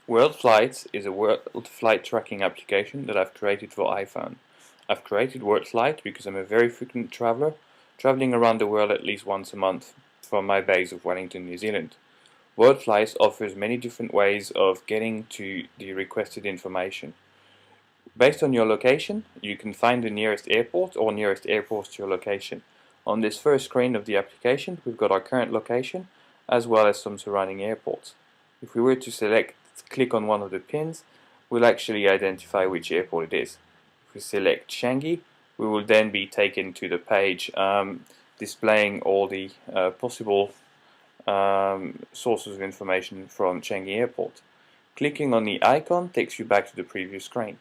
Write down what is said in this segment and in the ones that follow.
World Flights is a world flight tracking application that I've created for iPhone. I've created World Flight because I'm a very frequent traveler, traveling around the world at least once a month from my base of Wellington, New Zealand. World Flights offers many different ways of getting to the requested information. Based on your location, you can find the nearest airport or nearest airports to your location. On this first screen of the application, we've got our current location as well as some surrounding airports. If we were to click on one of the pins, we'll actually identify which airport it is. If we select Changi, we will then be taken to the page displaying all the possible sources of information from Changi Airport. Clicking on the icon takes you back to the previous screen.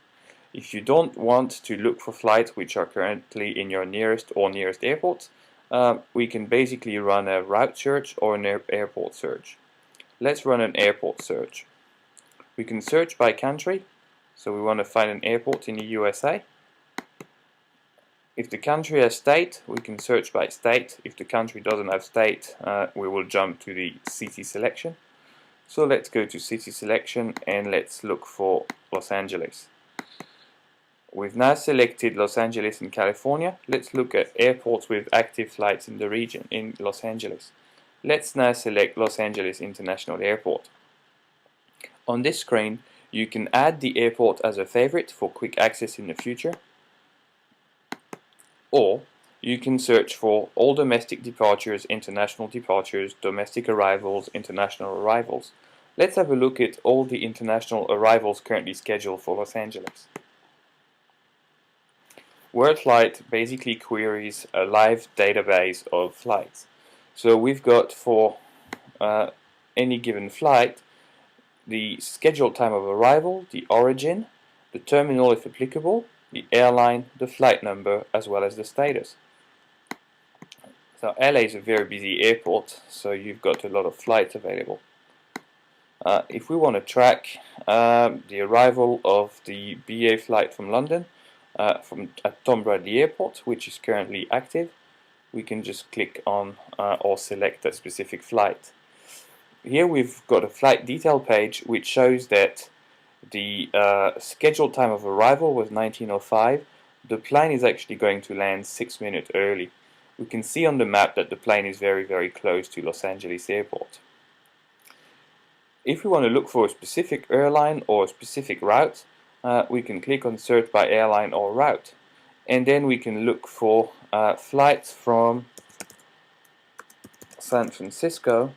If you don't want to look for flights which are currently in your nearest airports, we can basically run a route search or an airport search. Let's run an airport search. We can search by country, so we want to find an airport in the USA. If the country has state, we can search by state. If the country doesn't have state, we will jump to the city selection. So let's go to city selection and let's look for Los Angeles. We've now selected Los Angeles in California. Let's look at airports with active flights in the region in Los Angeles. Let's now select Los Angeles International Airport. On this screen, you can add the airport as a favorite for quick access in the future, or you can search for all domestic departures, international departures, domestic arrivals, international arrivals. Let's have a look at all the international arrivals currently scheduled for Los Angeles. World Flight basically queries a live database of flights. So we've got for any given flight the scheduled time of arrival, the origin, the terminal if applicable, the airline, the flight number, as well as the status. So LA is a very busy airport, so you've got a lot of flights available. If we want to track the arrival of the BA flight from London, at Tom Bradley Airport, which is currently active, we can just click on or select a specific flight. Here we've got a flight detail page which shows that the scheduled time of arrival was 19:05. The plane is actually going to land 6 minutes early. We can see on the map that the plane is very, very close to Los Angeles Airport. If we want to look for a specific airline or a specific route, we can click on search by airline or route, and then we can look for flights from San Francisco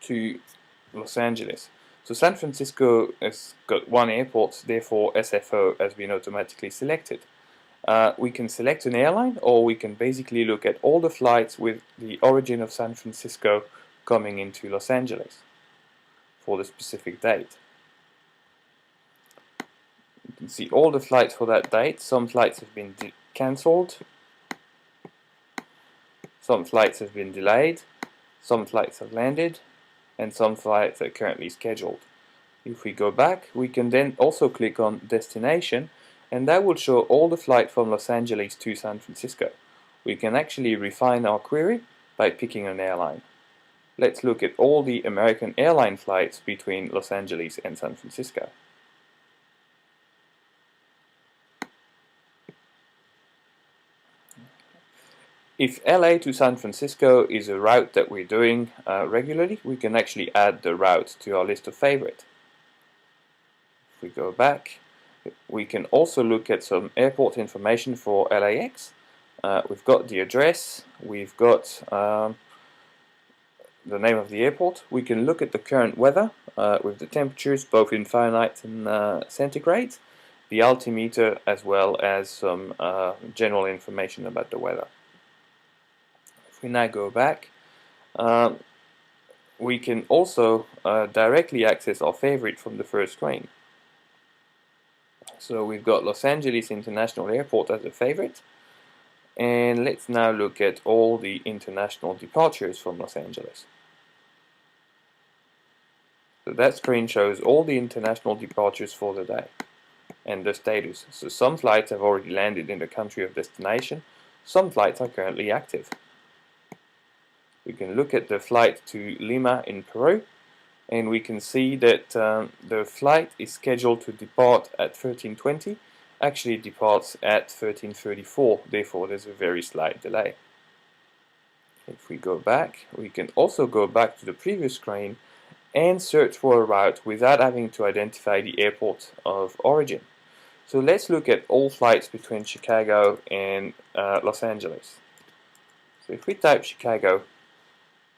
to Los Angeles. So San Francisco has got one airport, therefore SFO has been automatically selected. We can select an airline, or we can basically look at all the flights with the origin of San Francisco coming into Los Angeles for the specific date. You can see all the flights for that date. Some flights have been cancelled, some flights have been delayed, some flights have landed, and some flights are currently scheduled. If we go back, we can then also click on destination, and that will show all the flights from Los Angeles to San Francisco. We can actually refine our query by picking an airline. Let's look at all the American airline flights between Los Angeles and San Francisco. If LA to San Francisco is a route that we're doing regularly, we can actually add the route to our list of favorite. If we go back, we can also look at some airport information for LAX. We've got the address, we've got the name of the airport. We can look at the current weather with the temperatures both in Fahrenheit and centigrade, the altimeter, as well as some general information about the weather. If we now go back, we can also directly access our favorite from the first screen. So we've got Los Angeles International Airport as a favorite, and let's now look at all the international departures from Los Angeles. So that screen shows all the international departures for the day and the status. So some flights have already landed in the country of destination, some flights are currently active. We can look at the flight to Lima in Peru, and we can see that the flight is scheduled to depart at 13:20. Actually, it departs at 13:34, therefore there's a very slight delay. If we go back, we can also go back to the previous screen and search for a route without having to identify the airport of origin. So let's look at all flights between Chicago and Los Angeles. So if we type Chicago,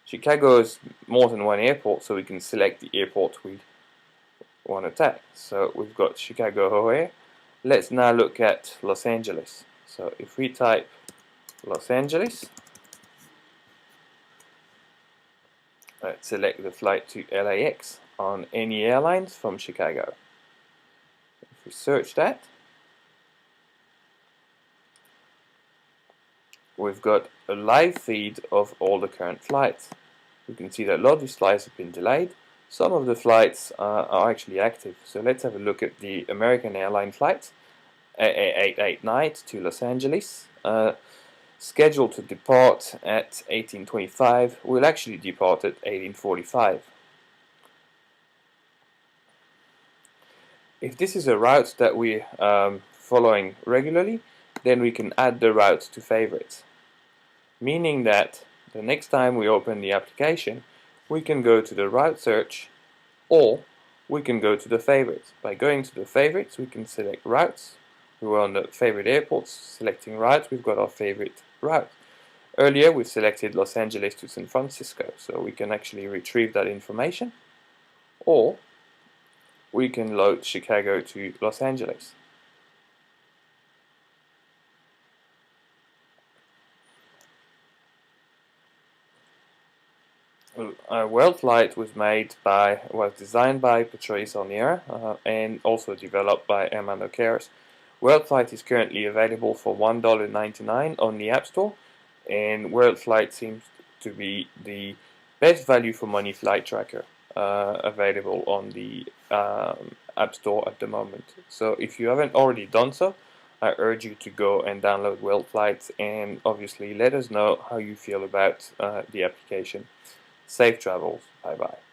Chicago is more than one airport, so we can select the airport we want to take. So we've got Chicago O'Hare. Let's now look at Los Angeles. So if we type Los Angeles, let's select the flight to LAX on any airlines from Chicago. If we search that, we've got a live feed of all the current flights. We can see that a lot of these flights have been delayed. Some of the flights are actually active. So let's have a look at the American airline flight, AA88 to Los Angeles. Scheduled to depart at 18:25, will actually depart at 18:45. If this is a route that we're following regularly, then we can add the route to favorites, meaning that the next time we open the application, we can go to the route search, or we can go to the favorites. By going to the favorites, we can select routes. We were on the favorite airports, selecting routes, we've got our favorite route. Earlier we selected Los Angeles to San Francisco, so we can actually retrieve that information, or we can load Chicago to Los Angeles. World Flight was designed by Patrice Olniera and also developed by Armando Caras. World Flight is currently available for $1.99 on the App Store, and World Flight seems to be the best value for money flight tracker available on the App Store at the moment. So if you haven't already done so, I urge you to go and download World Flight, and obviously let us know how you feel about the application. Safe travels. Bye bye.